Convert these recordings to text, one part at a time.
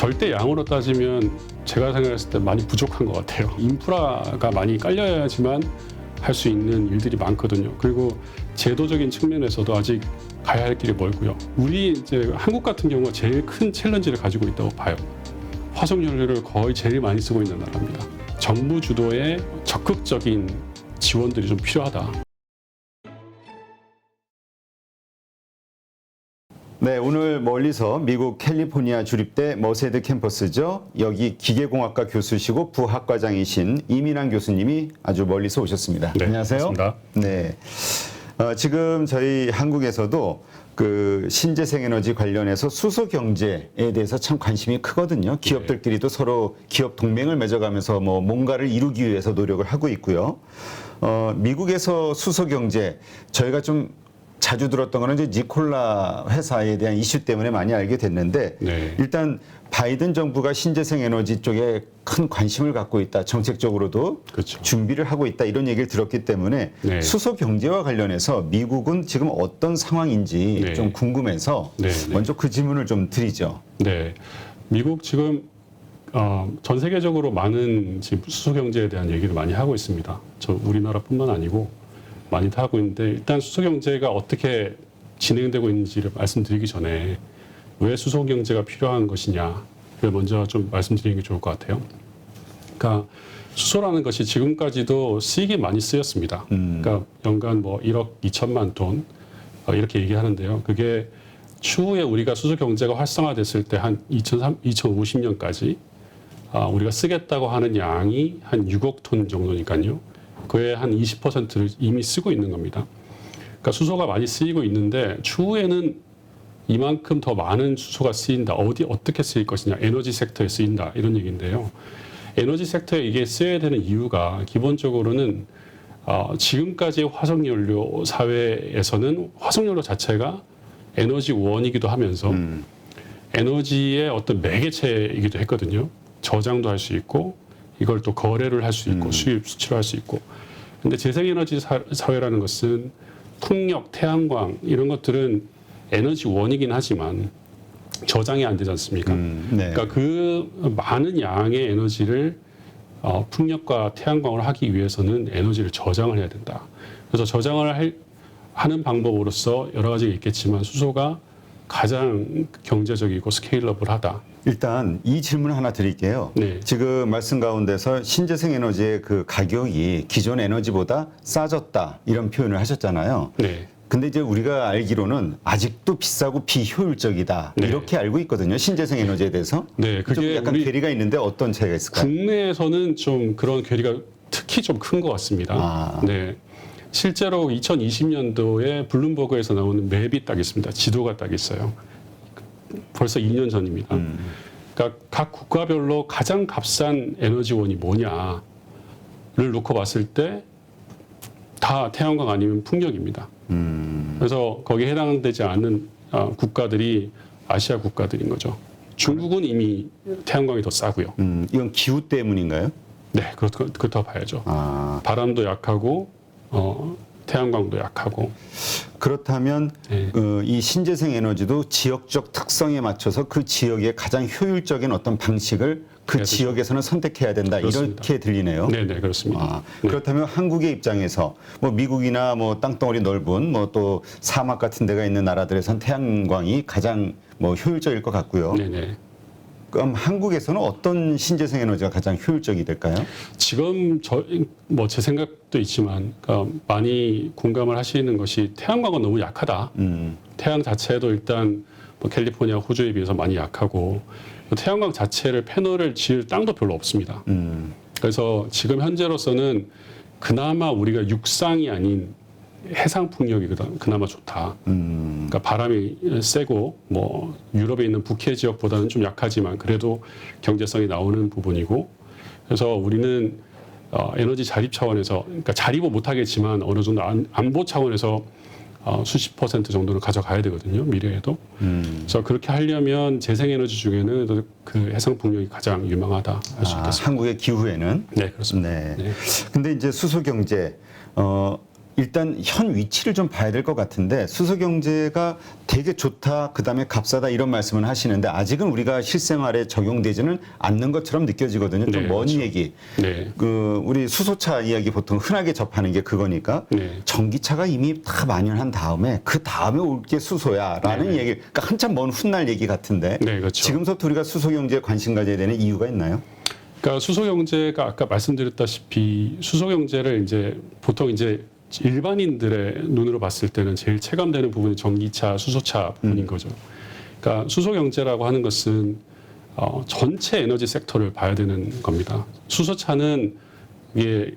절대 양으로 따지면 제가 생각했을 때 많이 부족한 것 같아요. 인프라가 많이 깔려야지만 할 수 있는 일들이 많거든요. 그리고 제도적인 측면에서도 아직 가야 할 길이 멀고요. 우리 이제 한국 같은 경우가 제일 큰 챌린지를 가지고 있다고 봐요. 화석연료를 거의 제일 많이 쓰고 있는 나라입니다. 정부 주도의 적극적인 지원들이 좀 필요하다. 네, 오늘 멀리서 미국 캘리포니아 주립대 머세드 캠퍼스죠. 여기 기계공학과 교수시고 부학과장이신 이민환 교수님이 아주 멀리서 오셨습니다. 네, 안녕하세요. 반갑습니다. 네, 지금 저희 한국에서도 그 신재생 에너지 관련해서 수소 경제에 대해서 참 관심이 크거든요. 기업들끼리도 서로 기업 동맹을 맺어가면서 뭐 뭔가를 이루기 위해서 노력을 하고 있고요. 미국에서 수소 경제 저희가 좀 자주 들었던 거는 이제 니콜라 회사에 대한 이슈 때문에 많이 알게 됐는데 네. 일단 바이든 정부가 신재생 에너지 쪽에 큰 관심을 갖고 있다. 정책적으로도 그렇죠. 준비를 하고 있다. 이런 얘기를 들었기 때문에 네. 수소 경제와 관련해서 미국은 지금 어떤 상황인지 네. 좀 궁금해서 네, 네. 먼저 그 질문을 좀 드리죠. 네, 미국 지금 전 세계적으로 많은 지금 수소 경제에 대한 얘기를 많이 하고 있습니다. 저 우리나라뿐만 아니고 많이 하고 있는데 일단 수소 경제가 어떻게 진행되고 있는지를 말씀드리기 전에 왜 수소 경제가 필요한 것이냐를 먼저 좀 말씀드리는 게 좋을 것 같아요. 그러니까 수소라는 것이 지금까지도 쓰이기 많이 쓰였습니다. 그러니까 연간 뭐 1억 2천만 톤 이렇게 얘기하는데요. 그게 추후에 우리가 수소 경제가 활성화됐을 때 한 2050년까지 우리가 쓰겠다고 하는 양이 한 6억 톤 정도니까요. 그의 한 20%를 이미 쓰고 있는 겁니다. 그러니까 수소가 많이 쓰이고 있는데 추후에는 이만큼 더 많은 수소가 쓰인다. 어떻게 쓰일 것이냐. 에너지 섹터에 쓰인다. 이런 얘기인데요. 에너지 섹터에 이게 쓰여야 되는 이유가 기본적으로는 지금까지의 화석연료 사회에서는 화석연료 자체가 에너지 원이기도 하면서 에너지의 어떤 매개체이기도 했거든요. 저장도 할 수 있고 이걸 또 거래를 할 수 있고 수입, 수출을 할 수 있고. 근데 재생에너지 사회라는 것은 풍력, 태양광 이런 것들은 에너지 원이긴 하지만 저장이 안 되지 않습니까? 네. 그러니까 그 많은 양의 에너지를 풍력과 태양광을 하기 위해서는 에너지를 저장을 해야 된다. 그래서 저장을 하는 방법으로서 여러 가지가 있겠지만 수소가 가장 경제적이고 스케일러블하다. 일단 이 질문 하나 드릴게요. 네. 지금 말씀 가운데서 신재생 에너지의 그 가격이 기존 에너지보다 싸졌다 이런 표현을 하셨잖아요. 네. 근데 이제 우리가 알기로는 아직도 비싸고 비효율적이다 네. 이렇게 알고 있거든요. 신재생 에너지에 대해서. 네, 좀 그게 약간 우리 괴리가 있는데 어떤 차이가 있을까요? 국내에서는 좀 그런 괴리가 특히 좀 큰 것 같습니다. 아. 네. 실제로 2020년도에 블룸버그에서 나오는 맵이 딱 있습니다. 지도가 딱 있어요. 벌써 2년 전입니다. 그러니까 각 국가별로 가장 값싼 에너지원이 뭐냐를 놓고 봤을 때 다 태양광 아니면 풍력입니다. 그래서 거기에 해당되지 않는 국가들이 아시아 국가들인 거죠. 중국은 이미 태양광이 더 싸고요. 이건 기후 때문인가요? 네, 그렇다고 봐야죠. 아, 바람도 약하고 태양광도 약하고. 그렇다면 네. 이 신재생 에너지도 지역적 특성에 맞춰서 그 지역의 가장 효율적인 어떤 방식을 그 그렇죠. 지역에서는 선택해야 된다. 그렇습니다. 이렇게 들리네요. 네, 네, 그렇습니다. 아, 네. 그렇다면 한국의 입장에서 뭐 미국이나 뭐 땅덩어리 넓은 뭐 또 사막 같은 데가 있는 나라들에선 태양광이 가장 뭐 효율적일 것 같고요. 네, 네. 그럼 한국에서는 어떤 신재생 에너지가 가장 효율적이 될까요? 지금 제 생각도 있지만 그러니까 많이 공감을 하시는 것이 태양광은 너무 약하다. 태양 자체도 일단 뭐 캘리포니아, 호주에 비해서 많이 약하고 태양광 자체를 패널을 지을 땅도 별로 없습니다. 그래서 지금 현재로서는 그나마 우리가 육상이 아닌 해상 풍력이 그나마 좋다. 그러니까 바람이 세고 뭐 유럽에 있는 북해 지역보다는 좀 약하지만 그래도 경제성이 나오는 부분이고 그래서 우리는 에너지 자립 차원에서 그러니까 자립은 못하겠지만 어느 정도 안보 차원에서 수십 % 정도는 가져가야 되거든요. 미래에도. 그래서 그렇게 하려면 재생에너지 중에는 그 해상풍력이 가장 유망하다 할 수 있겠습니다. 한국의 기후에는 네, 그렇습니다. 네. 네. 근데 이제 수소 경제 일단 현 위치를 좀 봐야 될 것 같은데 수소 경제가 되게 좋다, 그다음에 값싸다 이런 말씀을 하시는데 아직은 우리가 실생활에 적용되지는 않는 것처럼 느껴지거든요. 좀 네, 먼 그렇죠. 얘기. 네. 우리 수소차 이야기 보통 흔하게 접하는 게 그거니까 네. 전기차가 이미 다 만연한 다음에 그 다음에 올 게 수소야라는 네. 얘기. 그러니까 한참 먼 훗날 얘기 같은데 네, 그렇죠. 지금부터 우리가 수소 경제에 관심 가져야 되는 이유가 있나요? 그러니까 수소 경제가 아까 말씀드렸다시피 수소 경제를 이제 보통 이제 일반인들의 눈으로 봤을 때는 제일 체감되는 부분이 전기차, 수소차 부분인 거죠. 그러니까 수소 경제라고 하는 것은 전체 에너지 섹터를 봐야 되는 겁니다. 수소차는 이게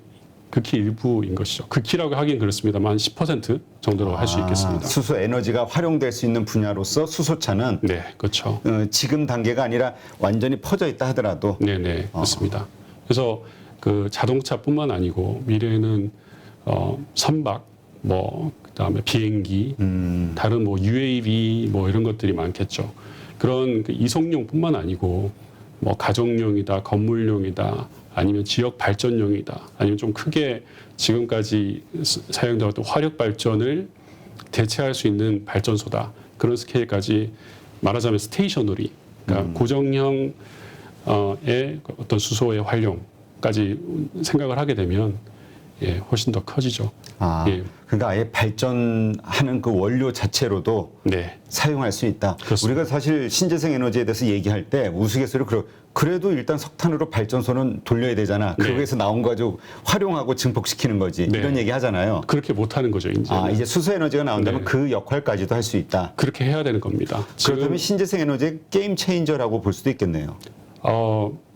극히 일부인 것이죠. 극히라고 하긴 그렇습니다만 10% 정도로 할 수 있겠습니다. 수소 에너지가 활용될 수 있는 분야로서 수소차는 네, 그렇죠. 지금 단계가 아니라 완전히 퍼져 있다 하더라도 네네 그렇습니다. 그래서 그 자동차뿐만 아니고 미래에는 선박, 뭐 그다음에 비행기, 다른 뭐 UAV 뭐 이런 것들이 많겠죠. 그런 그 이송용뿐만 아니고 뭐 가정용이다, 건물용이다, 아니면 지역 발전용이다, 아니면 좀 크게 지금까지 사용되었던 화력 발전을 대체할 수 있는 발전소다. 그런 스케일까지 말하자면 스테이셔너리, 그러니까 고정형의 어떤 수소의 활용까지 생각을 하게 되면 예, 훨씬 더 커지죠. 예. 그러니까 아예 발전하는 그 원료 자체로도 네. 사용할 수 있다. 그렇습니다. 우리가 사실 신재생 에너지에 대해서 얘기할 때 우스갯소리로 그래도 일단 석탄으로 발전소는 돌려야 되잖아. 네. 거기에서 나온 거 가지고 활용하고 증폭시키는 거지. 네. 이런 얘기 하잖아요. 그렇게 못하는 거죠, 이제. 이제 수소 에너지가 나온다면 네. 그 역할까지도 할 수 있다. 그렇게 해야 되는 겁니다. 그렇다면 신재생 에너지의 게임 체인저라고 볼 수도 있겠네요.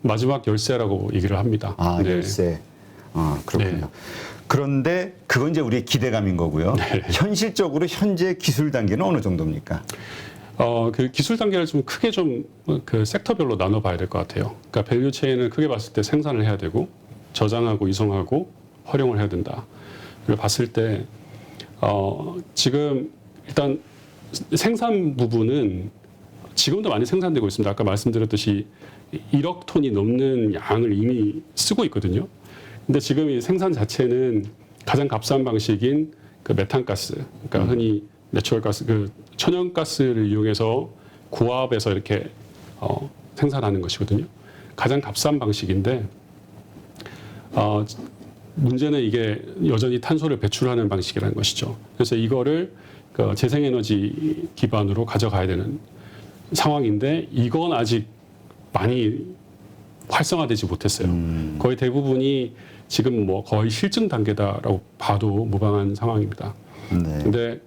마지막 열쇠라고 얘기를 합니다. 네. 열쇠. 그렇군요. 네. 그런데 그건 이제 우리의 기대감인 거고요. 네. 현실적으로 현재 기술 단계는 어느 정도입니까? 그 기술 단계를 좀 크게 좀 그 섹터별로 나눠봐야 될 것 같아요. 그러니까 밸류 체인을 크게 봤을 때 생산을 해야 되고 저장하고 이송하고 활용을 해야 된다. 그걸 봤을 때 지금 일단 생산 부분은 지금도 많이 생산되고 있습니다. 아까 말씀드렸듯이 1억 톤이 넘는 양을 이미 쓰고 있거든요. 근데 지금 이 생산 자체는 가장 값싼 방식인 그 메탄가스, 그러니까 흔히 내추럴가스, 그 천연가스를 이용해서 고압에서 이렇게 생산하는 것이거든요. 가장 값싼 방식인데 문제는 이게 여전히 탄소를 배출하는 방식이라는 것이죠. 그래서 이거를 그 재생에너지 기반으로 가져가야 되는 상황인데 이건 아직 많이 활성화되지 못했어요. 거의 대부분이 지금 뭐 거의 실증 단계다라고 봐도 무방한 상황입니다. 네. 근데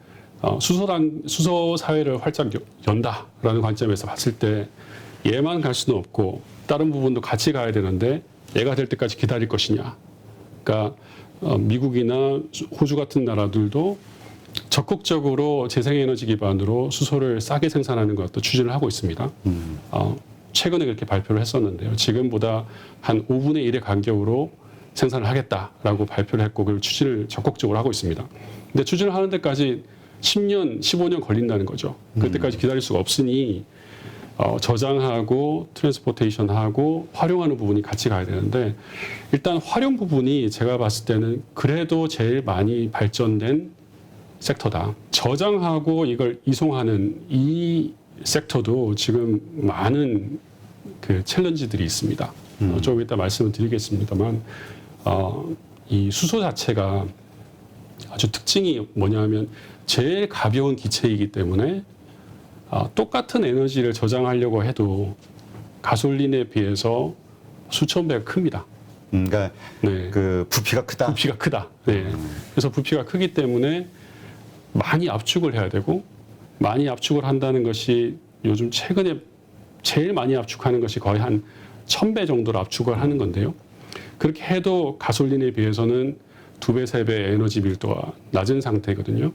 수소 사회를 활짝 연다라는 관점에서 봤을 때 얘만 갈 수는 없고 다른 부분도 같이 가야 되는데 얘가 될 때까지 기다릴 것이냐. 그러니까 미국이나 호주 같은 나라들도 적극적으로 재생에너지 기반으로 수소를 싸게 생산하는 것도 추진을 하고 있습니다. 최근에 그렇게 발표를 했었는데요. 지금보다 한 5분의 1의 간격으로 생산을 하겠다라고 발표를 했고 그걸 추진을 적극적으로 하고 있습니다. 근데 추진을 하는 데까지 10년, 15년 걸린다는 거죠. 그때까지 기다릴 수가 없으니 저장하고 트랜스포테이션하고 활용하는 부분이 같이 가야 되는데 일단 활용 부분이 제가 봤을 때는 그래도 제일 많이 발전된 sek터다. 저장하고 이걸 이송하는 이 섹터도 지금 많은 그 챌린지들이 있습니다. 조금 이따 말씀을 드리겠습니다만 이 수소 자체가 아주 특징이 뭐냐면 제일 가벼운 기체이기 때문에 똑같은 에너지를 저장하려고 해도 가솔린에 비해서 수천 배가 큽니다. 그러니까 네. 그 부피가 크다. 부피가 크다. 네. 그래서 부피가 크기 때문에 많이 압축을 해야 되고 많이 압축을 한다는 것이 요즘 최근에 제일 많이 압축하는 것이 거의 한 1000배 정도로 압축을 하는 건데요. 그렇게 해도 가솔린에 비해서는 2배, 3배 에너지 밀도가 낮은 상태거든요.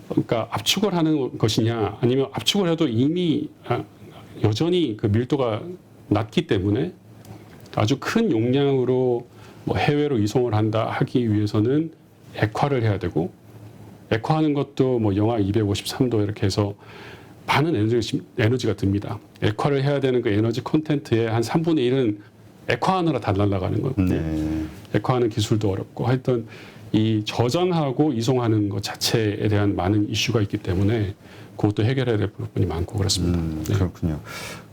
그러니까 압축을 하는 것이냐 아니면 압축을 해도 이미 여전히 그 밀도가 낮기 때문에 아주 큰 용량으로 뭐 해외로 이송을 한다 하기 위해서는 액화를 해야 되고 액화하는 것도 뭐 영하 253도 이렇게 해서 많은 에너지가 듭니다. 액화를 해야 되는 그 에너지 콘텐트의 한 3분의 1은 액화하느라 다 날아가는 거거든요. 네. 액화하는 기술도 어렵고 하여튼 이 저장하고 이송하는 것 자체에 대한 많은 이슈가 있기 때문에 그것도 해결해야 될 부분이 많고 그렇습니다. 네. 그렇군요.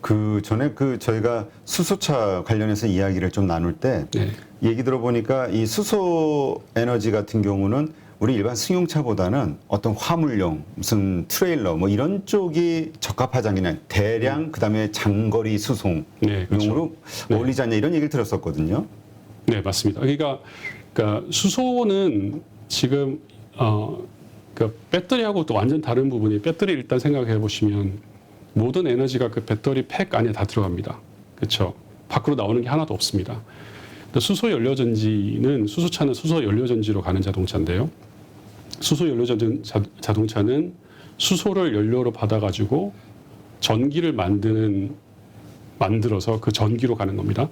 그 전에 저희가 수소차 관련해서 이야기를 좀 나눌 때 네. 얘기 들어보니까 이 수소 에너지 같은 경우는 우리 일반 승용차보다는 어떤 화물용, 무슨 트레일러 뭐 이런 쪽이 적합하지 않느냐. 대량 그다음에 장거리 수송용으로 네, 그렇죠. 어울리지 않냐 이런 얘기를 들었었거든요. 네, 맞습니다. 그러니까 수소는 지금 그 배터리하고 또 완전 다른 부분이 배터리 일단 생각해 보시면 모든 에너지가 그 배터리 팩 안에 다 들어갑니다. 그렇죠? 밖으로 나오는 게 하나도 없습니다. 수소 연료 전지는 수소차는 수소 연료 전지로 가는 자동차인데요. 수소 연료 자동차는 수소를 연료로 받아가지고 전기를 만들어서 그 전기로 가는 겁니다.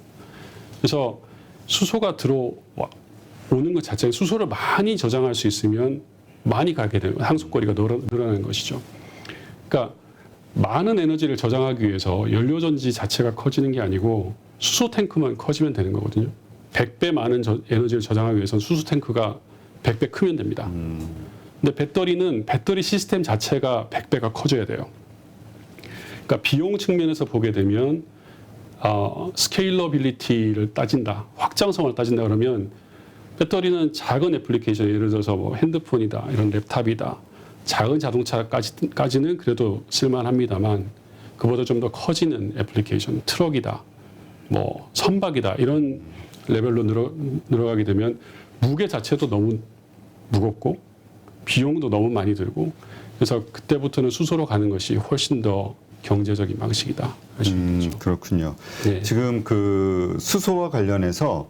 그래서 수소가 들어오는 것 자체가 수소를 많이 저장할 수 있으면 많이 가게 되는 항속거리가 늘어나는 것이죠. 그러니까 많은 에너지를 저장하기 위해서 연료전지 자체가 커지는 게 아니고 수소 탱크만 커지면 되는 거거든요. 100배 많은 에너지를 저장하기 위해서는 수소 탱크가 100배 크면 됩니다. 근데 배터리는 배터리 시스템 자체가 100배가 커져야 돼요. 그러니까 비용 측면에서 보게 되면 스케일러빌리티를 따진다, 확장성을 따진다 그러면 배터리는 작은 애플리케이션, 예를 들어서 뭐 핸드폰이다, 이런 랩탑이다, 작은 자동차까지는 그래도 쓸만합니다만 그보다 좀 더 커지는 애플리케이션, 트럭이다, 뭐 선박이다 이런 레벨로 늘어가게 되면 무게 자체도 너무 무겁고 비용도 너무 많이 들고 그래서 그때부터는 수소로 가는 것이 훨씬 더 경제적인 방식이다. 그렇군요. 네. 지금 그 수소와 관련해서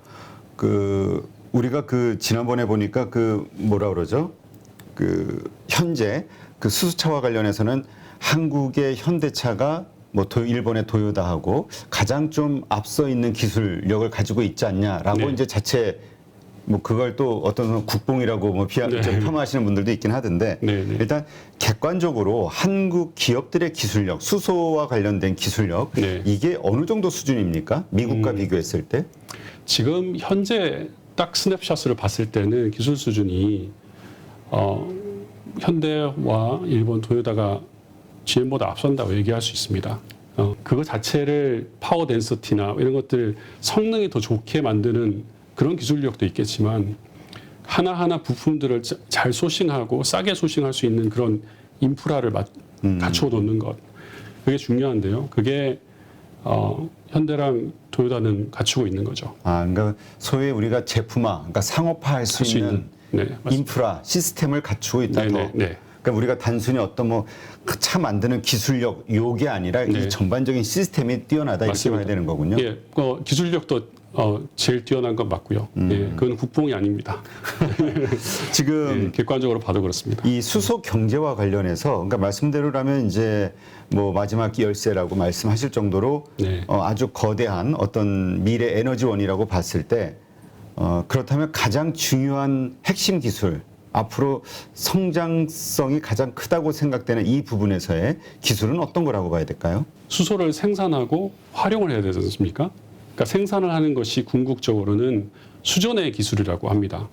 우리가 지난번에 보니까 뭐라 그러죠? 현재 수소차와 관련해서는 한국의 현대차가 뭐 일본의 도요다하고 가장 좀 앞서 있는 기술력을 가지고 있지 않냐라고 네. 이제 자체 뭐 그걸 또 어떤 국뽕이라고 뭐 폄하하시는 분들도 있긴 하던데 네, 네. 일단 객관적으로 한국 기업들의 기술력, 수소와 관련된 기술력 네. 이게 어느 정도 수준입니까? 미국과 비교했을 때? 지금 현재 딱 스냅샷을 봤을 때는 기술 수준이 현대와 일본 도요다가 GM보다 앞선다고 얘기할 수 있습니다. 그거 자체를 파워 덴서티나 이런 것들 성능이 더 좋게 만드는 그런 기술력도 있겠지만 하나하나 부품들을 잘 소싱하고 싸게 소싱할 수 있는 그런 인프라를 갖추어 놓는 것 그게 중요한데요. 그게 현대랑 도요다는 갖추고 있는 거죠. 그러니까 소위 우리가 제품화, 그러니까 상업화할 수 있는 네, 인프라 시스템을 갖추고 있다. 네. 그러니까 우리가 단순히 어떤 차 만드는 기술력 요게 아니라 네. 이 전반적인 시스템이 뛰어나다 이렇게 맞습니다. 봐야 되는 거군요. 예, 기술력도 제일 뛰어난 건 맞고요. 예, 그건 국뽕이 아닙니다. 지금 예, 객관적으로 봐도 그렇습니다. 이 수소 경제와 관련해서 그러니까 말씀대로라면 이제 뭐 마지막 열쇠라고 말씀하실 정도로 네. 아주 거대한 어떤 미래 에너지원이라고 봤을 때 그렇다면 가장 중요한 핵심 기술 앞으로 성장성이 가장 크다고 생각되는 이 부분에서의 기술은 어떤 거라고 봐야 될까요? 수소를 생산하고 활용을 해야 되지 않습니까? 그러니까 생산을 하는 것이 궁극적으로는 수전의 기술이라고 합니다.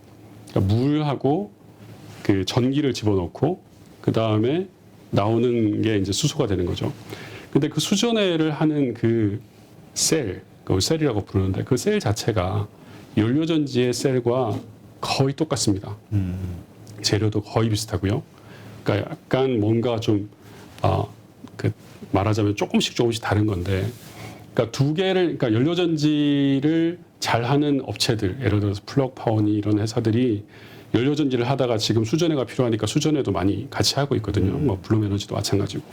그러니까 물하고 그 전기를 집어넣고 그 다음에 나오는 게 이제 수소가 되는 거죠. 근데 그 수전회를 하는 그 셀이라고 부르는데 그 셀 자체가 연료전지의 셀과 거의 똑같습니다. 재료도 거의 비슷하고요. 그러니까 약간 뭔가 좀 말하자면 조금씩 다른 건데, 그러니까 그러니까 연료전지를 잘하는 업체들, 예를 들어서 플럭파워니 이런 회사들이 연료전지를 하다가 지금 수전회가 필요하니까 수전회도 많이 같이 하고 있거든요. 뭐 블룸에너지도 마찬가지고.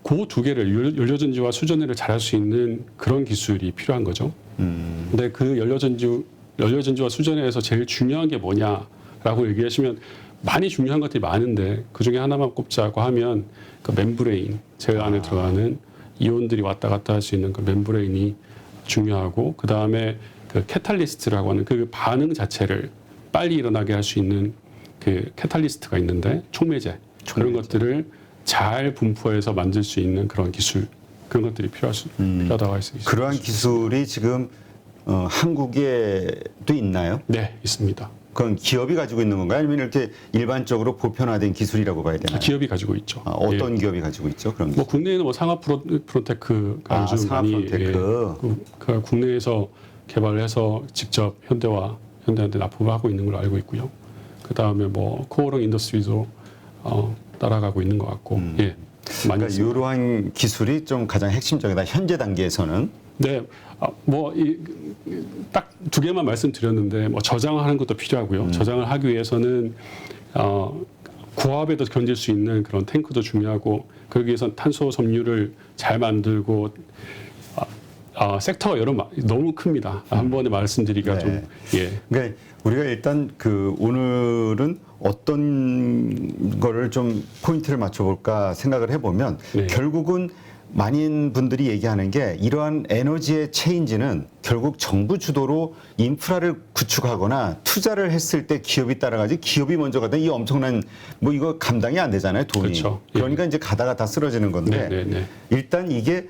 그 두 개를 연료전지와 수전회를 잘할 수 있는 그런 기술이 필요한 거죠. 근데 그 연료전지와 수전회에서 제일 중요한 게 뭐냐라고 얘기하시면 많이 중요한 것들이 많은데 그 중에 하나만 꼽자고 하면 그 멤브레인, 제일 안에 들어가는 이온들이 왔다 갔다 할 수 있는 그 멤브레인이 중요하고 그 다음에 그 캐탈리스트라고 하는 그 반응 자체를 빨리 일어나게 할 수 있는 그 캐탈리스트가 있는데 촉매제 그런 것들을 잘 분포해서 만들 수 있는 그런 기술 그런 것들이 필요하다고 할 수 있습니다. 그러한 기술이 지금 한국에도 있나요? 네, 있습니다. 그건 기업이 가지고 있는 건가요? 아니면 이렇게 일반적으로 보편화된 기술이라고 봐야 되나요? 기업이 가지고 있죠. 어떤 기업이 가지고 있죠? 그런 뭐 국내에는 뭐 상하 프로테크가 요즘 상하 많이 프로테크. 그 국내에서 개발을 해서 직접 현대한테 납품을 하고 있는 걸로 알고 있고요. 그 다음에 뭐 코오롱 인더스트리도 따라가고 있는 것 같고, 예, 많이 그러니까 있습니다. 이러한 기술이 좀 가장 핵심적이다. 현재 단계에서는. 네, 뭐 딱 두 개만 말씀드렸는데 뭐 저장하는 것도 필요하고요. 저장을 하기 위해서는 고압에도 견딜 수 있는 그런 탱크도 중요하고, 그러기 위해서는 탄소 섬유를 잘 만들고 섹터가 너무 큽니다. 한 번에 말씀드리기가 네. 좀 예. 그러니까 우리가 일단 오늘은 어떤 거를 좀 포인트를 맞춰볼까 생각을 해보면 네. 결국은 많은 분들이 얘기하는 게 이러한 에너지의 체인지는 결국 정부 주도로 인프라를 구축하거나 투자를 했을 때 기업이 따라가지 기업이 먼저 가다 이 엄청난 뭐 이거 감당이 안 되잖아요, 돈이. 그렇죠. 예. 그러니까 이제 가다가 다 쓰러지는 건데 네. 일단 이게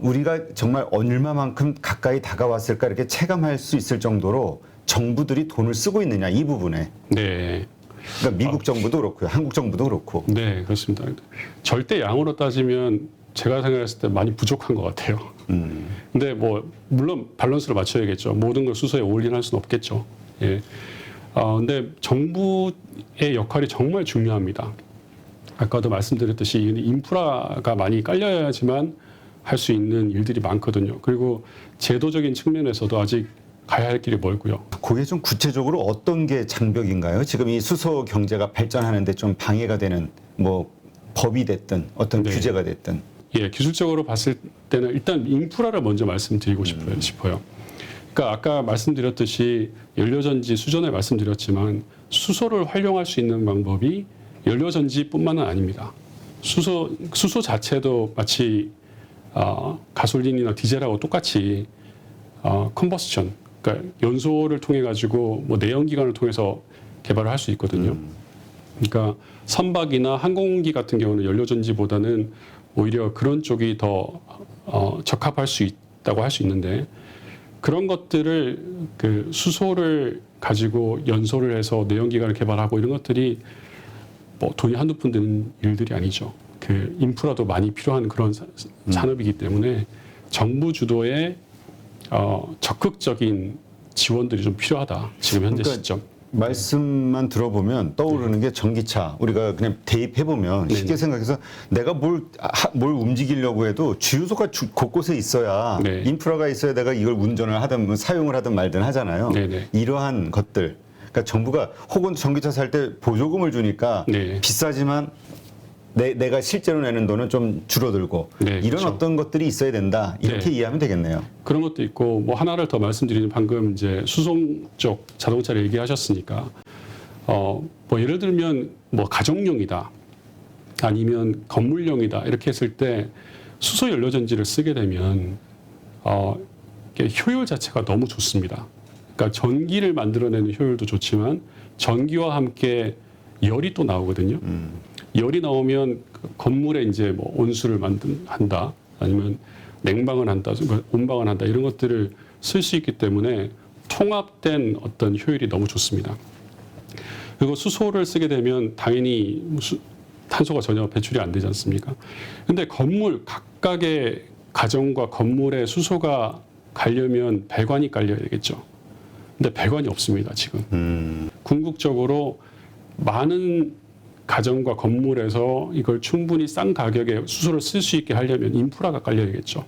우리가 정말 얼마만큼 가까이 다가왔을까 이렇게 체감할 수 있을 정도로 정부들이 돈을 쓰고 있느냐 이 부분에. 네. 그러니까 미국 정부도 그렇고요, 한국 정부도 그렇고. 네, 그렇습니다. 절대 양으로 따지면 제가 생각했을 때 많이 부족한 것 같아요. 근데 뭐 물론 밸런스를 맞춰야겠죠. 모든 걸 수소에 올인할 수는 없겠죠. 예. 근데 정부의 역할이 정말 중요합니다. 아까도 말씀드렸듯이 인프라가 많이 깔려야지만 할 수 있는 일들이 많거든요. 그리고 제도적인 측면에서도 아직 가야 할 길이 멀고요. 그게 좀 구체적으로 어떤 게 장벽인가요? 지금 이 수소 경제가 발전하는데 좀 방해가 되는 뭐 법이 됐든 어떤 네. 규제가 됐든. 예, 기술적으로 봤을 때는 일단 인프라를 먼저 말씀드리고 싶어요. 그러니까 아까 말씀드렸듯이 연료전지 수전에 말씀드렸지만 수소를 활용할 수 있는 방법이 연료전지뿐만은 아닙니다. 수소 자체도 마치 가솔린이나 디젤하고 똑같이 컨버스션, 그러니까 연소를 통해 가지고 뭐 내연기관을 통해서 개발을 할 수 있거든요. 그러니까 선박이나 항공기 같은 경우는 연료전지보다는 오히려 그런 쪽이 더 적합할 수 있다고 할 수 있는데, 그런 것들을 그 수소를 가지고 연소를 해서 내연기관을 개발하고 이런 것들이 뭐 돈이 한두 푼 드는 일들이 아니죠. 그 인프라도 많이 필요한 그런 산업이기 때문에 정부 주도의 적극적인 지원들이 좀 필요하다. 지금 현재 그러니까 시점. 말씀만 들어보면 떠오르는 게 전기차. 우리가 그냥 대입해보면 쉽게 생각해서 내가 뭘 움직이려고 해도 주유소가 곳곳에 있어야 네. 인프라가 있어야 내가 이걸 운전을 하든 뭐 사용을 하든 말든 하잖아요. 네네. 이러한 것들. 그러니까 정부가 혹은 전기차 살 때 보조금을 주니까 네. 비싸지만 내가 실제로 내는 돈은 좀 줄어들고 네, 이런 그렇죠. 어떤 것들이 있어야 된다. 이렇게 네. 이해하면 되겠네요. 그런 것도 있고, 뭐 하나를 더 말씀드리면 방금 이제 수송 쪽 자동차를 얘기하셨으니까 뭐 예를 들면 뭐 가정용이다 아니면 건물용이다 이렇게 했을 때 수소 연료전지를 쓰게 되면 이게 효율 자체가 너무 좋습니다. 그러니까 전기를 만들어내는 효율도 좋지만 전기와 함께 열이 또 나오거든요. 열이 나오면 그 건물에 이제 뭐 온수를 한다 아니면 냉방을 한다, 온방을 한다 이런 것들을 쓸 수 있기 때문에 통합된 어떤 효율이 너무 좋습니다. 그리고 수소를 쓰게 되면 당연히 탄소가 전혀 배출이 안 되지 않습니까? 근데 각각의 가정과 건물에 수소가 가려면 배관이 깔려야 되겠죠. 근데 배관이 없습니다, 지금. 궁극적으로 많은 가정과 건물에서 이걸 충분히 싼 가격에 수소를 쓸 수 있게 하려면 인프라가 깔려야겠죠.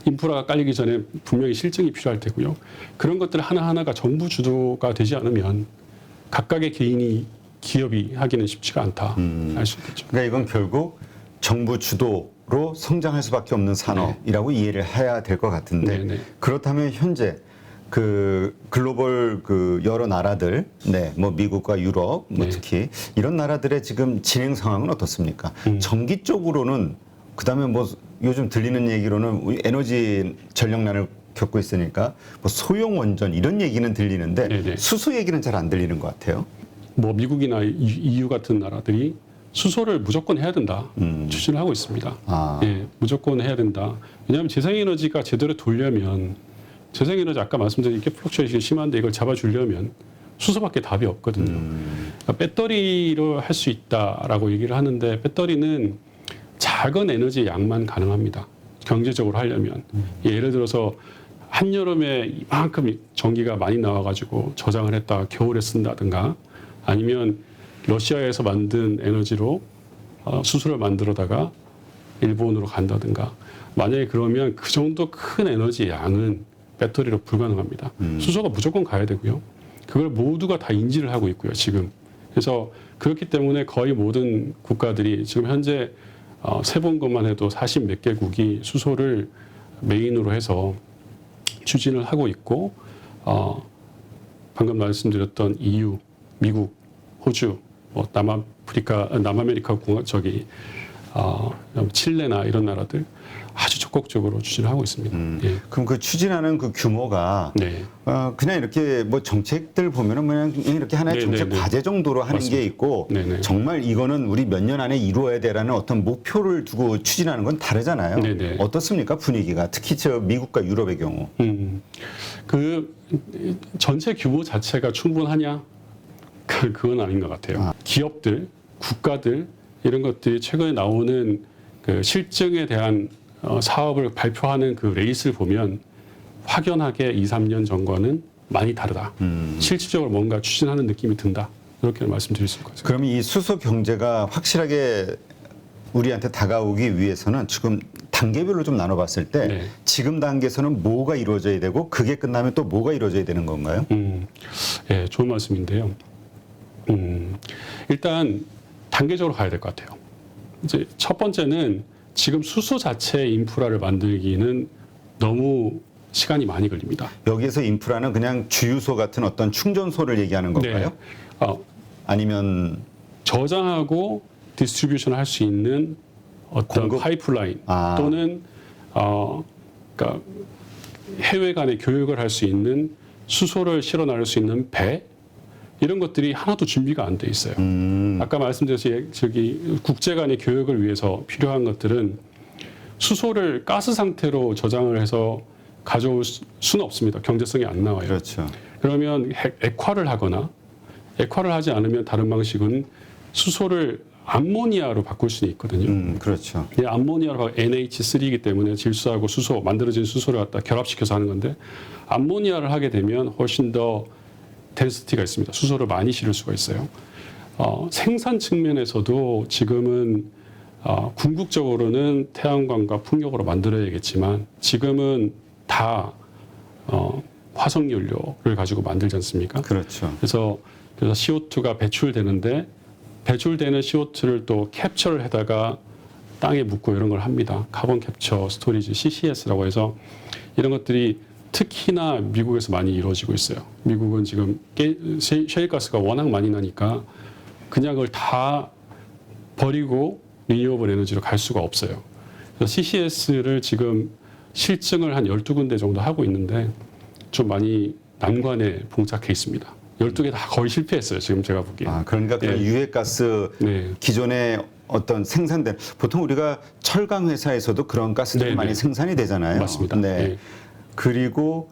인프라가 깔리기 전에 분명히 실증이 필요할 테고요. 그런 것들 하나하나가 정부 주도가 되지 않으면 각각의 기업이 하기는 쉽지가 않다. 알 수 있겠죠. 그러니까 이건 결국 정부 주도로 성장할 수밖에 없는 산업이라고 이해를 해야 될 것 같은데 네. 그렇다면 현재 그 글로벌 그 여러 나라들, 뭐 미국과 유럽, 뭐 네. 특히 이런 나라들의 지금 진행 상황은 어떻습니까? 전기 쪽으로는 그다음에 뭐 요즘 들리는 얘기로는 우리 에너지 전력난을 겪고 있으니까 뭐 소형 원전 이런 얘기는 들리는데 네네. 수소 얘기는 잘 안 들리는 것 같아요. 뭐 미국이나 EU 같은 나라들이 수소를 무조건 해야 된다 추진을 하고 있습니다. 아. 예, 무조건 해야 된다. 왜냐하면 재생에너지가 제대로 돌려면 재생에너지 아까 말씀드린 게 플럭츄에이션이 심한데 이걸 잡아주려면 수소밖에 답이 없거든요. 그러니까 배터리로 할 수 있다라고 얘기를 하는데 배터리는 작은 에너지 양만 가능합니다. 경제적으로 하려면. 예를 들어서 한여름에 이만큼 전기가 많이 나와가지고 저장을 했다가 겨울에 쓴다든가 아니면 러시아에서 만든 에너지로 수소를 만들어다가 일본으로 간다든가 만약에 그러면 그 정도 큰 에너지 양은 배터리로 불가능합니다. 수소가 무조건 가야 되고요. 그걸 모두가 다 인지를 하고 있고요, 지금. 그래서 그렇기 때문에 거의 모든 국가들이 지금 현재 세본 것만 해도 40 몇 개국이 수소를 메인으로 해서 추진을 하고 있고, 방금 말씀드렸던 EU, 미국, 호주, 뭐 남아메리카 공화 칠레나 이런 나라들 아주 적극적으로 추진을 하고 있습니다. 예. 그럼 그 추진하는 그 규모가 네. 그냥 이렇게 뭐 정책들 보면은 그냥 이렇게 하나의 네, 정책 네, 네. 과제 정도로 하는 맞습니다. 게 있고 네, 네. 정말 이거는 우리 몇 년 안에 이루어야 되라는 어떤 목표를 두고 추진하는 건 다르잖아요. 네, 네. 어떻습니까 분위기가 특히 저 미국과 유럽의 경우. 그 전체 규모 자체가 충분하냐? 그건 아닌 것 같아요. 기업들, 국가들 이런 것들이 최근에 나오는 그 실증에 대한 사업을 발표하는 그 레이스를 보면 확연하게 2, 3년 전과는 많이 다르다. 실질적으로 뭔가 추진하는 느낌이 든다. 이렇게 말씀드릴 수 있을 것 같습니다. 그럼 이 수소 경제가 확실하게 우리한테 다가오기 위해서는 지금 단계별로 좀 나눠봤을 때 네. 지금 단계에서는 뭐가 이루어져야 되고 그게 끝나면 또 뭐가 이루어져야 되는 건가요? 예, 좋은 말씀인데요. 일단 단계적으로 가야 될 것 같아요. 이제 첫 번째는 지금 수소 자체의 인프라를 만들기는 너무 시간이 많이 걸립니다. 여기에서 인프라는 그냥 주유소 같은 어떤 충전소를 얘기하는 건가요? 네. 아니면 저장하고 디스트리뷰션을 할 수 있는 어떤 공급? 파이프라인 아. 또는 그러니까 해외 간의 교역을 할 수 있는 수소를 실어 나를 수 있는 배 이런 것들이 하나도 준비가 안 돼 있어요. 아까 말씀드렸듯이 저기 국제 간의 교역을 위해서 필요한 것들은 수소를 가스 상태로 저장을 해서 가져올 수는 없습니다. 경제성이 안 나와요. 그렇죠. 그러면 액화를 하거나 액화를 하지 않으면 다른 방식은 수소를 암모니아로 바꿀 수는 있거든요. 그렇죠. 이 암모니아가 NH3이기 때문에 질소하고 수소 만들어진 수소를 갖다 결합시켜서 하는 건데 암모니아를 하게 되면 훨씬 더 덴시티가 있습니다. 수소를 많이 실을 수가 있어요. 생산 측면에서도 지금은 궁극적으로는 태양광과 풍력으로 만들어야겠지만 지금은 다 화석 연료를 가지고 만들지 않습니까? 그렇죠. 그래서 CO2가 배출되는데 배출되는 CO2를 또 캡처를 해다가 땅에 묻고 이런 걸 합니다. 카본 캡처 스토리지 CCS라고 해서 이런 것들이 특히나 미국에서 많이 이루어지고 있어요. 미국은 지금 셰일가스가 워낙 많이 나니까 그냥 그걸 다 버리고 리뉴어블 에너지로 갈 수가 없어요. 그래서 CCS를 지금 실증을 한 12군데 정도 하고 있는데 좀 많이 난관에 봉착해 있습니다. 12개 다 거의 실패했어요. 지금 제가 보기에. 그러니까 그런 네. 유해가스 네. 기존에 어떤 생산된 보통 우리가 철강 회사에서도 그런 가스들이 네, 많이 네. 생산이 되잖아요. 맞습니다. 네. 네. 그리고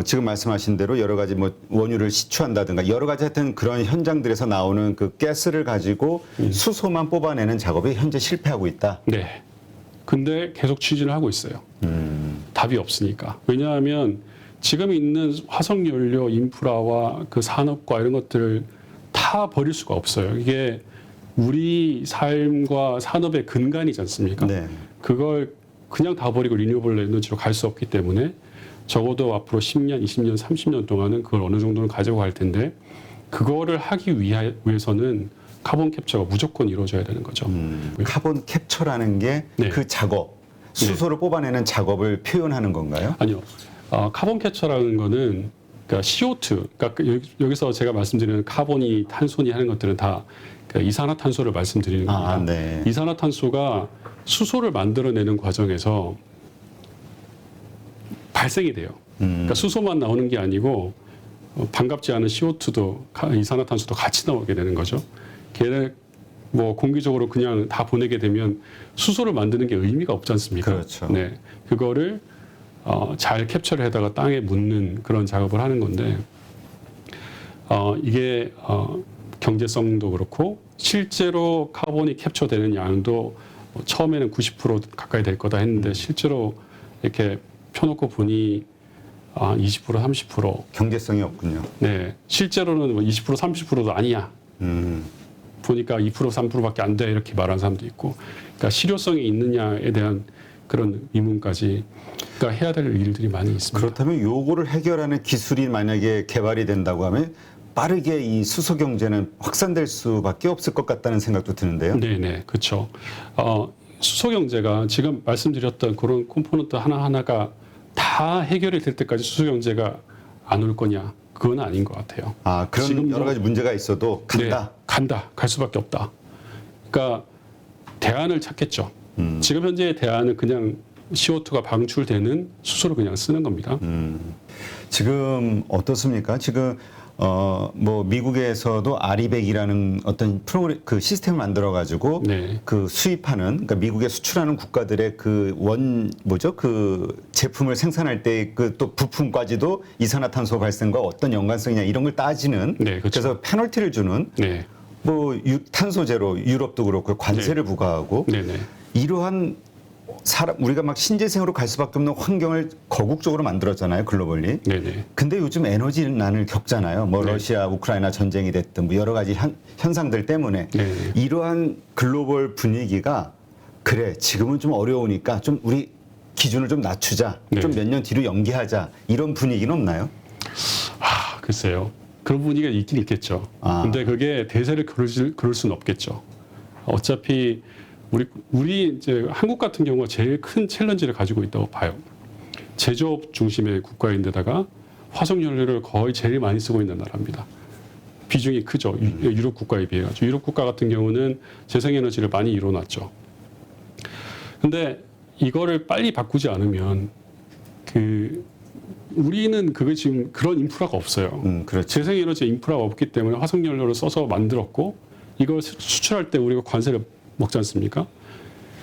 지금 말씀하신 대로 여러 가지 뭐 원유를 시추한다든가 여러 가지 하여튼 그런 현장들에서 나오는 그 가스를 가지고 수소만 뽑아내는 작업이 현재 실패하고 있다. 네. 근데 계속 추진을 하고 있어요. 답이 없으니까. 왜냐하면 지금 있는 화석연료 인프라와 그 산업과 이런 것들을 다 버릴 수가 없어요. 이게 우리 삶과 산업의 근간이지 않습니까? 네. 그걸 그냥 다 버리고 리뉴어블 에너지로 갈 수 없기 때문에 적어도 앞으로 10년, 20년, 30년 동안은 그걸 어느 정도는 가지고 갈 텐데 그거를 하기 위해서는 카본 캡처가 무조건 이루어져야 되는 거죠. 카본 캡처라는 게 그 네. 작업, 수소를 뽑아내는 작업을 표현하는 건가요? 아니요. 카본 캡처라는 거는 그러니까 CO2, 그러니까 여기서 제가 말씀드리는 카본이 탄소니 하는 것들은 다 그러니까 이산화탄소를 말씀드리는 겁니다. 네. 이산화탄소가 수소를 만들어내는 과정에서 발생이 돼요. 그러니까 수소만 나오는 게 아니고 반갑지 않은 CO2도 이산화탄소도 같이 나오게 되는 거죠. 걔를 뭐 공기적으로 그냥 다 보내게 되면 수소를 만드는 게 의미가 없지 않습니까? 그렇죠. 네, 그거를 잘 캡처를 해다가 땅에 묻는 그런 작업을 하는 건데 이게 경제성도 그렇고 실제로 카본이 캡처되는 양도 처음에는 90% 가까이 될 거다 했는데 실제로 이렇게 펴놓고 보니 20% 30% 경제성이 없군요. 네 실제로는 뭐 20% 30%도 아니야. 보니까 2% 3%밖에 안 돼 이렇게 말하는 사람도 있고, 그러니까 실효성이 있느냐에 대한 그런 의문까지 그러니까 해야 될 일들이 많이 있습니다. 그렇다면 요거를 해결하는 기술이 만약에 개발이 된다고 하면 빠르게 이 수소 경제는 확산될 수밖에 없을 것 같다는 생각도 드는데요. 네네 그렇죠. 수소 경제가 지금 말씀드렸던 그런 컴포넌트 하나 하나가 다 해결이 될 때까지 수소 경제가 안 올 거냐? 그건 아닌 것 같아요. 그런 지금도- 여러 가지 문제가 있어도 간다. 네, 간다. 갈 수밖에 없다. 그러니까 대안을 찾겠죠. 지금 현재의 대안은 그냥 CO2가 방출되는 수소를 그냥 쓰는 겁니다. 지금 어떻습니까? 지금 뭐 미국에서도 아리백이라는 어떤 프로그램 그 시스템을 만들어 가지고 네. 그 수입하는 그러니까 미국에 수출하는 국가들의 그 뭐죠? 그 제품을 생산할 때 그 또 부품까지도 이산화탄소 발생과 어떤 연관성이냐 이런 걸 따지는 네, 그렇죠. 그래서 페널티를 주는 네, 뭐 탄소 제로 유럽도 그렇고 관세를 부과하고 네네. 이러한 우리가 막 신재생으로 갈 수밖에 없는 환경을 거국적으로 만들었잖아요, 글로벌리. 네네. 근데 요즘 에너지난을 겪잖아요. 뭐 네. 러시아, 우크라이나 전쟁이 됐든 뭐 여러 가지 현상들 때문에 네. 이러한 글로벌 분위기가 그래 지금은 좀 어려우니까 좀 우리 기준을 좀 낮추자, 네. 좀 몇 년 뒤로 연기하자 이런 분위기는 없나요? 글쎄요. 그런 분위기가 있긴 있겠죠. 아. 근데 그게 대세를 그럴 수는 없겠죠. 어차피 우리 이제 한국 같은 경우가 제일 큰 챌린지를 가지고 있다고 봐요. 제조업 중심의 국가인데다가 화석 연료를 거의 제일 많이 쓰고 있는 나라입니다. 비중이 크죠. 유럽 국가에 비해 가지고 유럽 국가 같은 경우는 재생에너지를 많이 이뤄놨죠. 근데 이거를 빨리 바꾸지 않으면 우리는 그게 지금 그런 인프라가 없어요. 그렇죠. 재생에너지 인프라가 없기 때문에 화석 연료를 써서 만들었고 이걸 수출할 때 우리가 관세를 먹지 않습니까?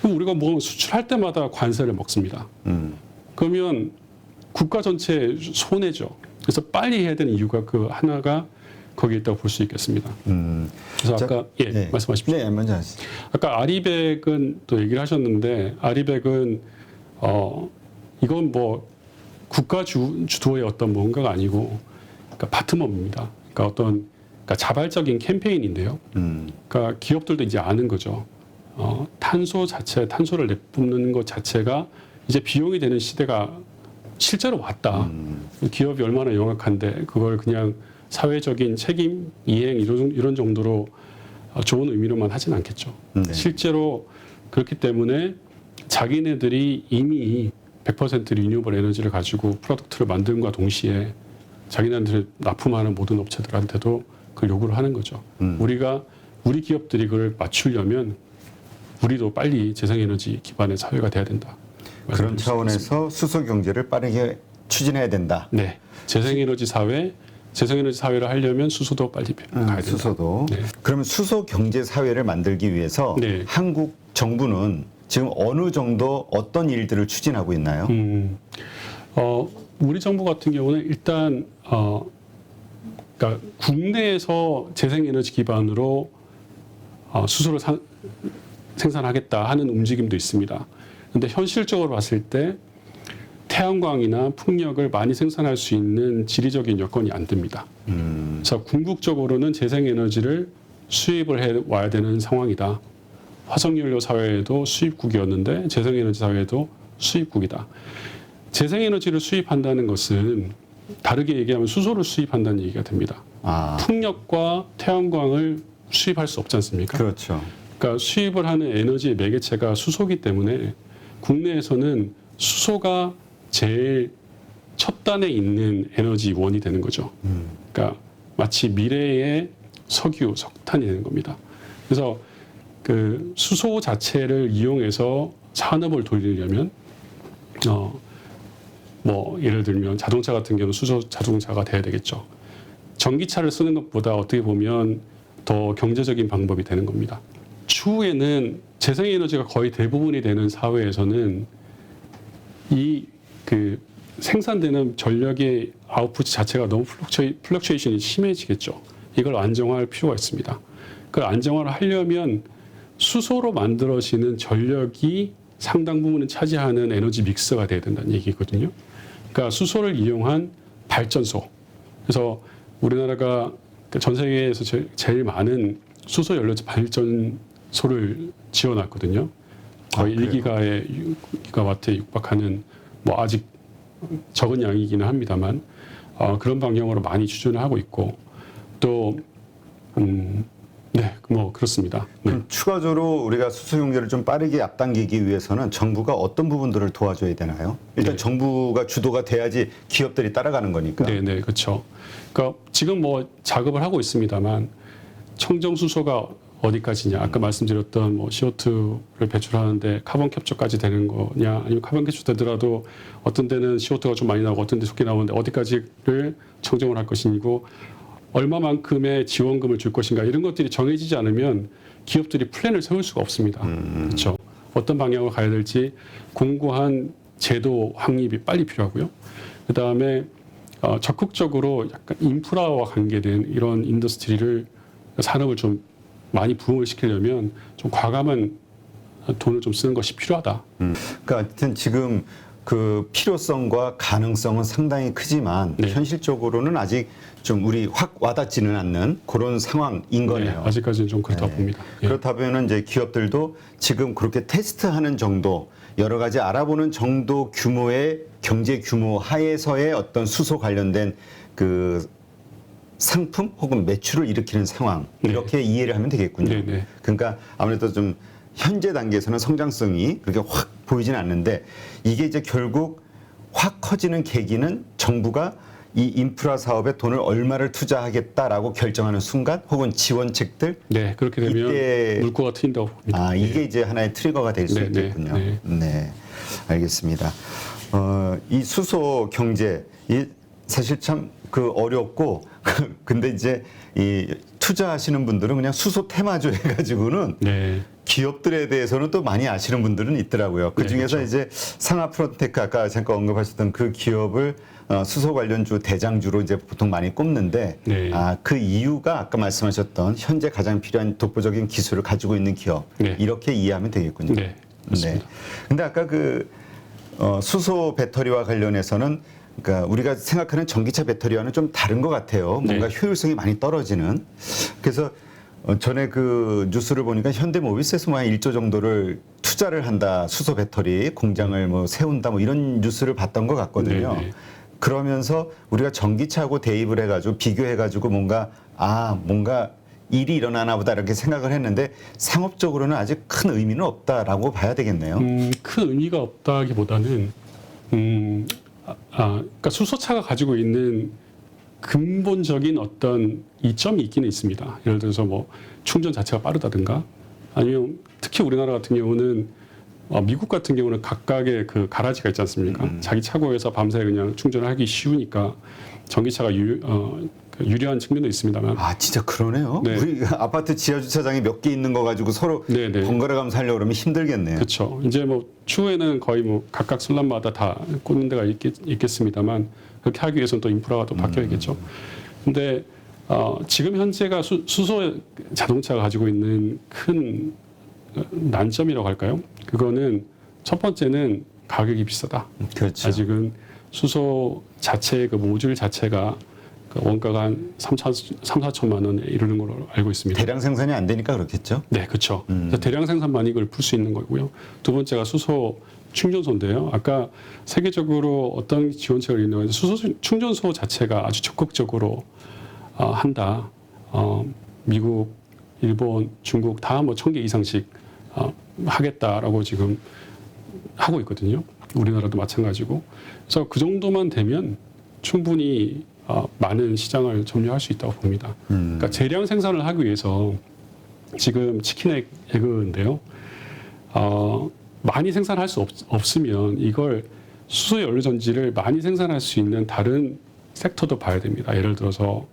그럼 우리가 뭐 수출할 때마다 관세를 먹습니다. 그러면 국가 전체에 손해죠. 그래서 빨리 해야 되는 이유가 그 하나가 거기에 있다고 볼 수 있겠습니다. 그래서 자, 아까 네. 말씀하십시오. 네, 먼저 하시죠. 아까 아리백은 또 얘기를 하셨는데 아리백은 이건 뭐 국가 주도의 어떤 뭔가가 아니고 그러니까 바텀업입니다. 그러니까 자발적인 캠페인인데요. 그러니까 기업들도 이제 아는 거죠. 탄소를 내뿜는 것 자체가 이제 비용이 되는 시대가 실제로 왔다. 기업이 얼마나 영악한데 그걸 그냥 사회적인 책임, 이행 이런 정도로 좋은 의미로만 하진 않겠죠. 네. 실제로 그렇기 때문에 자기네들이 이미 100% 리뉴얼 에너지를 가지고 프로덕트를 만든과 동시에 자기네들 납품하는 모든 업체들한테도 그걸 요구를 하는 거죠. 우리 기업들이 그걸 맞추려면 우리도 빨리 재생에너지 기반의 사회가 돼야 된다. 그런 말씀드릴 수 차원에서 수소 경제를 빠르게 추진해야 된다. 네, 재생에너지 사회를 하려면 수소도 빨리 가야 된다. 수소도. 네. 그러면 수소 경제 사회를 만들기 위해서 네. 한국 정부는 지금 어느 정도 어떤 일들을 추진하고 있나요? 우리 정부 같은 경우는 일단 그러니까 국내에서 재생에너지 기반으로 수소를 생산하겠다 하는 움직임도 있습니다. 그런데 현실적으로 봤을 때 태양광이나 풍력을 많이 생산할 수 있는 지리적인 여건이 안 됩니다. 그래서 궁극적으로는 재생에너지를 수입을 해 와야 되는 상황이다. 화석연료 사회에도 수입국이었는데 재생에너지 사회에도 수입국이다. 재생에너지를 수입한다는 것은 다르게 얘기하면 수소를 수입한다는 얘기가 됩니다. 풍력과 태양광을 수입할 수 없지 않습니까? 그렇죠. 그러니까 수입을 하는 에너지의 매개체가 수소기 때문에 국내에서는 수소가 제일 첫 단에 있는 에너지원이 되는 거죠. 그러니까 마치 미래의 석유, 석탄이 되는 겁니다. 그래서 그 수소 자체를 이용해서 산업을 돌리려면 뭐 예를 들면 자동차 같은 경우는 수소 자동차가 돼야 되겠죠. 전기차를 쓰는 것보다 어떻게 보면 더 경제적인 방법이 되는 겁니다. 추후에는 재생에너지가 거의 대부분이 되는 사회에서는 이 그 생산되는 전력의 아웃풋 자체가 너무 플럭추에이션이 심해지겠죠. 이걸 안정화할 필요가 있습니다. 그 안정화를 하려면 수소로 만들어지는 전력이 상당 부분은 차지하는 에너지 믹스가 돼야 된다는 얘기거든요. 그러니까 수소를 이용한 발전소. 그래서 우리나라가 전 세계에서 제일 많은 수소 연료제 발전소를 지어놨거든요. 거의 1기가와트에 육박하는 뭐 아직 적은 양이기는 합니다만 그런 방향으로 많이 추진을 하고 있고 또 네, 뭐 그렇습니다. 네. 그럼 추가적으로 우리가 수소 경제를 좀 빠르게 앞당기기 위해서는 정부가 어떤 부분들을 도와줘야 되나요? 일단 네. 정부가 주도가 돼야지 기업들이 따라가는 거니까. 네, 네, 그렇죠. 그러니까 지금 뭐 작업을 하고 있습니다만 청정 수소가 어디까지냐? 아까 말씀드렸던 뭐 CO2를 배출하는데 카본 캡처까지 되는 거냐? 아니면 카본 캡처 되더라도 어떤 데는 CO2가 좀 많이 나오고 어떤 데 적게 나오는데 어디까지를 청정을 할 것이고 얼마만큼의 지원금을 줄 것인가 이런 것들이 정해지지 않으면 기업들이 플랜을 세울 수가 없습니다. 그렇죠. 어떤 방향으로 가야 될지 공고한 제도 확립이 빨리 필요하고요. 그 다음에 적극적으로 약간 인프라와 관계된 이런 인더스트리를 산업을 좀 많이 부흥을 시키려면 좀 과감한 돈을 좀 쓰는 것이 필요하다. 그러니까 하여튼 지금 그 필요성과 가능성은 상당히 크지만 네. 현실적으로는 아직 좀 우리 확 와닿지는 않는 그런 상황인 거네요. 네, 아직까지는 좀 그렇다 네. 봅니다. 예. 그렇다면 이제 기업들도 지금 그렇게 테스트하는 정도, 여러 가지 알아보는 정도 규모의 경제 규모 하에서의 어떤 수소 관련된 그 상품 혹은 매출을 일으키는 상황 네. 이렇게 이해를 하면 되겠군요. 네, 네. 그러니까 아무래도 좀 현재 단계에서는 성장성이 그렇게 확 보이지는 않는데 이게 이제 결국 확 커지는 계기는 정부가 이 인프라 사업에 돈을 얼마를 투자하겠다라고 결정하는 순간 혹은 지원책들 네, 그렇게 되면 이때- 물꼬가 트인다고 봅니다. 이게 이제 하나의 트리거가 될 수 네, 네, 있겠군요. 네. 네, 알겠습니다. 이 수소 경제 이 사실 참 그 어렵고 근데 이제 이 투자하시는 분들은 그냥 수소 테마주 해가지고는 네. 기업들에 대해서는 또 많이 아시는 분들은 있더라고요. 그 네, 중에서 그렇죠. 이제 상하프론테크 아까 잠깐 언급하셨던 그 기업을 수소 관련주 대장주로 이제 보통 많이 꼽는데 네. 그 이유가 아까 말씀하셨던 현재 가장 필요한 독보적인 기술을 가지고 있는 기업 네. 이렇게 이해하면 되겠군요. 네, 맞습니다. 근데 아까 그 수소 배터리와 관련해서는 그러니까 우리가 생각하는 전기차 배터리와는 좀 다른 것 같아요. 뭔가 네. 효율성이 많이 떨어지는. 그래서 전에 그 뉴스를 보니까 현대모비스에서 뭐 한 1조 정도를 투자를 한다. 수소 배터리 공장을 뭐 세운다. 뭐 이런 뉴스를 봤던 것 같거든요. 네, 네. 그러면서 우리가 전기차하고 대입을 해가지고 비교해가지고 뭔가 일이 일어나나 보다 이렇게 생각을 했는데 상업적으로는 아직 큰 의미는 없다라고 봐야 되겠네요. 큰 의미가 없다기보다는 그러니까 수소차가 가지고 있는 근본적인 어떤 이점이 있기는 있습니다. 예를 들어서 뭐 충전 자체가 빠르다든가 아니면 특히 우리나라 같은 경우는 미국 같은 경우는 각각의 그 가라지가 있지 않습니까? 자기 차고에서 밤새 그냥 충전을 하기 쉬우니까 전기차가 유리한 측면도 있습니다만. 진짜 그러네요. 네. 우리 아파트 지하 주차장이 몇 개 있는 거 가지고 서로 네, 네. 번갈아 가면서 하려고 그러면 힘들겠네요. 그렇죠. 이제 뭐 추후에는 거의 뭐 각각 슬럼마다 다 꽂는 데가 있겠습니다만 그렇게 하기 위해서는 또 인프라가 또 바뀌어야겠죠. 근데 지금 현재가 수소 자동차가 가지고 있는 큰 난점이라고 할까요? 그거는 첫 번째는 가격이 비싸다. 그렇죠. 아직은 수소 자체의 그 모듈 자체가 그 원가가 한 4천만 원에 이르는 걸로 알고 있습니다. 대량 생산이 안 되니까 그렇겠죠. 네, 그렇죠. 그래서 대량 생산만 이걸 풀 수 있는 거고요. 두 번째가 수소 충전소인데요. 아까 세계적으로 어떤 지원책을 있냐면 수소 충전소 자체가 아주 적극적으로 한다. 미국, 일본, 중국 다 뭐 1,000개 이상씩 하겠다라고 지금 하고 있거든요. 우리나라도 마찬가지고. 그래서 그 정도만 되면 충분히 많은 시장을 점유할 수 있다고 봅니다. 그러니까 대량 생산을 하기 위해서 지금 치킨 에그인데요. 많이 생산할 수 없으면 이걸 수소 연료 전지를 많이 생산할 수 있는 다른 섹터도 봐야 됩니다. 예를 들어서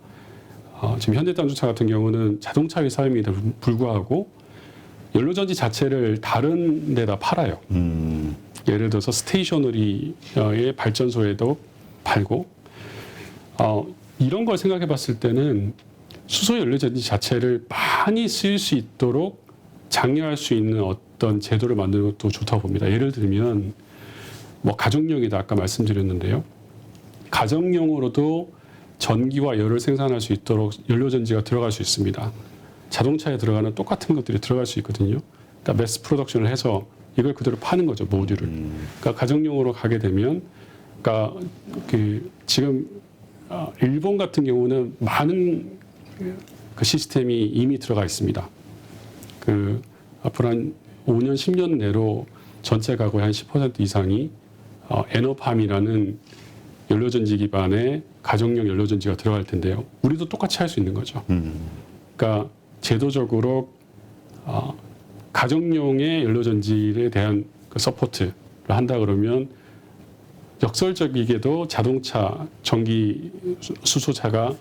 지금 현대자동차 같은 경우는 자동차 회사임에도 불구하고 연료 전지 자체를 다른 데다 팔아요. 예를 들어서 스테이셔너리의 발전소에도 팔고 이런 걸 생각해 봤을 때는 수소 연료전지 자체를 많이 쓰일 수 있도록 장려할 수 있는 어떤 제도를 만드는 것도 좋다고 봅니다. 예를 들면 뭐 가정용이다 아까 말씀드렸는데요. 가정용으로도 전기와 열을 생산할 수 있도록 연료전지가 들어갈 수 있습니다. 자동차에 들어가는 똑같은 것들이 들어갈 수 있거든요. 그러니까 매스 프로덕션을 해서 이걸 그대로 파는 거죠, 모듈을. 그러니까 가정용으로 가게 되면, 그러니까 그 지금 일본 같은 경우는 많은 그 시스템이 이미 들어가 있습니다. 그 앞으로 한 5년, 10년 내로 전체 가구의 한 10% 이상이 에너팜이라는 연료전지 기반의 가정용 연료전지가 들어갈 텐데요. 우리도 똑같이 할 수 있는 거죠. 그러니까 제도적으로 가정용의 연료전지에 대한 그 서포트를 한다 그러면 역설적이게도 자동차, 전기 수소차가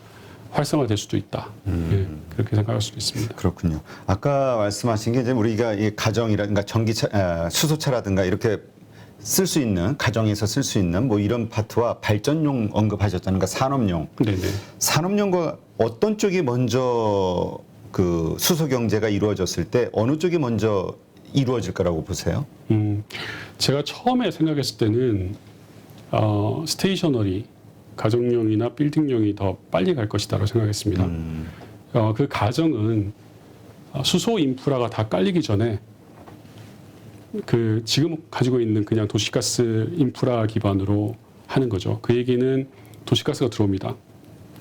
활성화될 수도 있다. 예, 그렇게 생각할 수도 있습니다. 그렇군요. 아까 말씀하신 게 이제 우리가 이 가정이라든가 전기차, 수소차라든가 이렇게 쓸 수 있는 가정에서 쓸 수 있는 뭐 이런 파트와 발전용 언급하셨다는 거 산업용. 네네. 산업용과 어떤 쪽이 먼저 그 수소 경제가 이루어졌을 때 어느 쪽이 먼저 이루어질 거라고 보세요? 제가 처음에 생각했을 때는 스테이셔너리 가정용이나 빌딩용이 더 빨리 갈 것이다라고 생각했습니다. 그 가정은 수소 인프라가 다 깔리기 전에 그 지금 가지고 있는 그냥 도시가스 인프라 기반으로 하는 거죠. 그 얘기는 도시가스가 들어옵니다.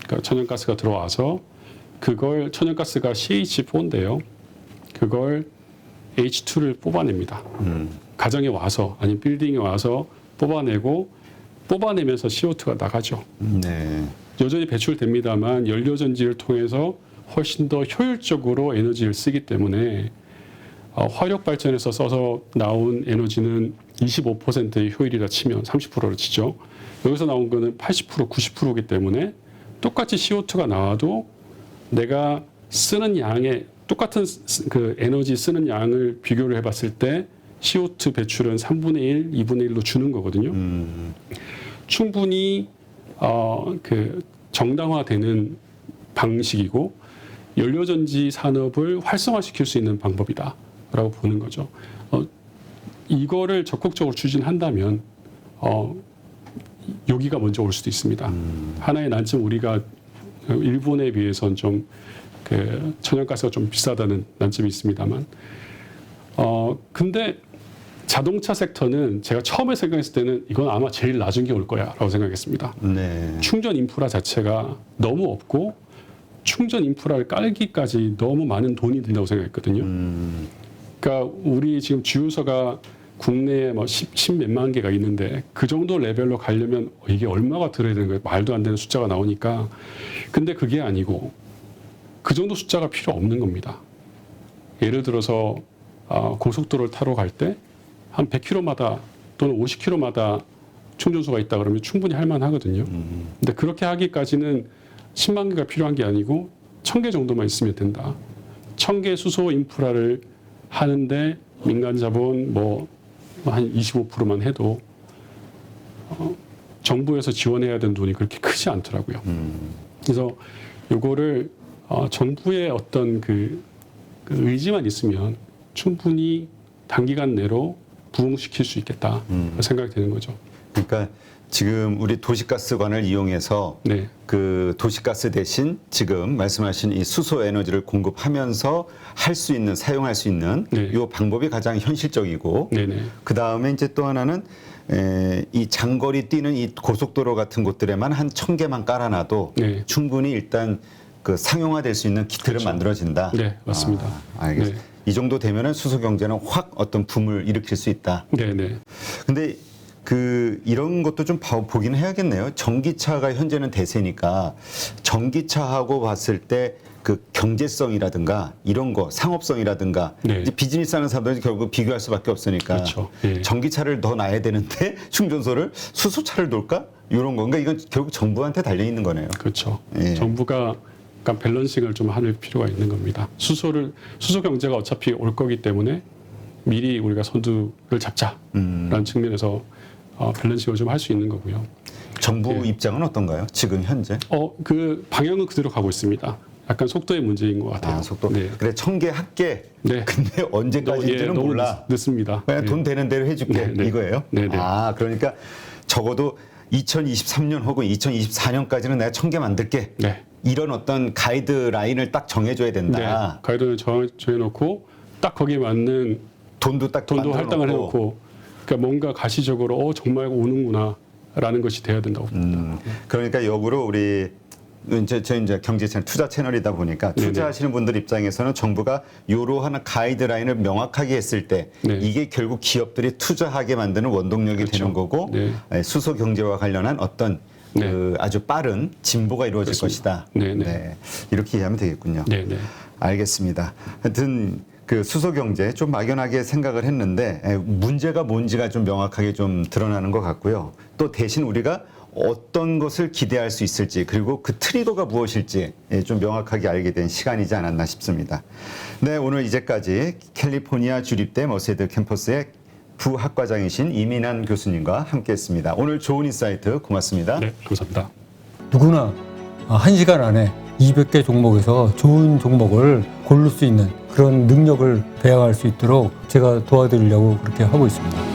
그러니까 천연가스가 들어와서 그걸 천연가스가 CH4인데요. 그걸 H2를 뽑아냅니다. 가정에 와서 아니면 빌딩에 와서 뽑아내면서 CO2가 나가죠. 네. 여전히 배출됩니다만 연료전지를 통해서 훨씬 더 효율적으로 에너지를 쓰기 때문에 화력 발전에서 써서 나온 에너지는 25%의 효율이라 치면 30%를 치죠. 여기서 나온 거는 80%, 90%이기 때문에 똑같이 CO2가 나와도 내가 쓰는 양의 똑같은 그 에너지 쓰는 양을 비교를 해봤을 때 CO2 배출은 3분의 1, 2분의 1로 주는 거거든요. 충분히 그 정당화되는 방식이고 연료전지 산업을 활성화시킬 수 있는 방법이다라고 보는 거죠. 이거를 적극적으로 추진한다면 여기가 먼저 올 수도 있습니다. 하나의 난점 우리가 일본에 비해서는 좀 그 천연가스가 좀 비싸다는 난점이 있습니다만, 근데 자동차 섹터는 제가 처음에 생각했을 때는 이건 아마 제일 낮은 게 올 거야라고 생각했습니다. 네. 충전 인프라 자체가 너무 없고 충전 인프라를 깔기까지 너무 많은 돈이 든다고 생각했거든요. 그러니까 우리 지금 주유소가 국내에 뭐 10몇만 개가 있는데 그 정도 레벨로 가려면 이게 얼마가 들어야 되는 거예요? 말도 안 되는 숫자가 나오니까. 근데 그게 아니고 그 정도 숫자가 필요 없는 겁니다. 예를 들어서 고속도로를 타러 갈 때 한 100km마다 또는 50km마다 충전소가 있다 그러면 충분히 할 만하거든요. 근데 그렇게 하기까지는 10만 개가 필요한 게 아니고 1000개 정도만 있으면 된다. 1000개 수소 인프라를 하는데 민간 자본 뭐 한 25%만 해도 정부에서 지원해야 되는 돈이 그렇게 크지 않더라고요. 그래서 요거를 정부의 어떤 그 의지만 있으면 충분히 단기간 내로 부흥시킬 수 있겠다 생각이 되는 거죠. 그러니까 지금 우리 도시가스관을 이용해서 네. 그 도시가스 대신 지금 말씀하신 이 수소 에너지를 공급하면서 할 수 있는 사용할 수 있는 네. 이 방법이 가장 현실적이고 네네. 그 다음에 이제 또 하나는 이 장거리 뛰는 이 고속도로 같은 곳들에만 한 1000개만 깔아놔도 네. 충분히 일단 그 상용화될 수 있는 키트를 그렇죠. 만들어진다. 네, 맞습니다. 알겠습니다. 네. 이 정도 되면은 수소 경제는 확 어떤 붐을 일으킬 수 있다. 네네. 근데 그 이런 것도 좀 보긴 해야겠네요. 전기차가 현재는 대세니까 전기차하고 봤을 때 그 경제성이라든가 이런 거 상업성이라든가 네. 이제 비즈니스 하는 사람들은 결국 비교할 수밖에 없으니까 그렇죠. 예. 전기차를 더 놔야 되는데 충전소를 수소차를 놓을까? 이런 건가? 이건 결국 정부한테 달려 있는 거네요. 그렇죠. 예. 정부가 약간 밸런싱을 좀 할 필요가 있는 겁니다. 수소 경제가 어차피 올 거기 때문에 미리 우리가 선두를 잡자라는 측면에서 밸런싱을 좀 할 수 있는 거고요. 정부 예. 입장은 어떤가요? 지금 현재? 그 방향은 그대로 가고 있습니다. 약간 속도의 문제인 것 같아요. 속도. 네. 그래 1,000개 할게. 네. 근데 언제까지인지는 너무 몰라. 늦습니다. 그냥 네. 돈 되는 대로 해줄게. 네, 네. 이거예요? 네, 네. 그러니까 적어도 2023년 혹은 2024년까지는 내가 1,000개 만들게. 네. 이런 어떤 가이드라인을 딱 정해줘야 된다. 네. 가이드를 정해놓고 딱 거기에 맞는 돈도 딱 돈도 만들어 할당을 놓고. 해놓고 그러니까 뭔가 가시적으로 정말 오는구나라는 것이 돼야 된다고 봅니다. 그러니까 역으로 우리 저희 이제 경제 채널 투자 채널이다 보니까 네네. 투자하시는 분들 입장에서는 정부가 이러한 가이드라인을 명확하게 했을 때 네. 이게 결국 기업들이 투자하게 만드는 원동력이 그렇죠. 되는 거고 네. 수소 경제와 관련한 어떤 네. 그 아주 빠른 진보가 이루어질 그렇습니다. 것이다. 네네. 이렇게 이해하면 되겠군요. 네네. 알겠습니다. 하여튼 그 수소 경제 좀 막연하게 생각을 했는데 문제가 뭔지가 좀 명확하게 좀 드러나는 것 같고요. 또 대신 우리가 어떤 것을 기대할 수 있을지 그리고 그 트리거가 무엇일지 좀 명확하게 알게 된 시간이지 않았나 싶습니다. 네, 오늘 이제까지 캘리포니아 주립대 머세드 캠퍼스의 부학과장이신 이민환 교수님과 함께했습니다. 오늘 좋은 인사이트 고맙습니다. 네, 감사합니다. 누구나 1시간 안에 200개 종목에서 좋은 종목을 고를 수 있는 그런 능력을 배양할 수 있도록 제가 도와드리려고 그렇게 하고 있습니다.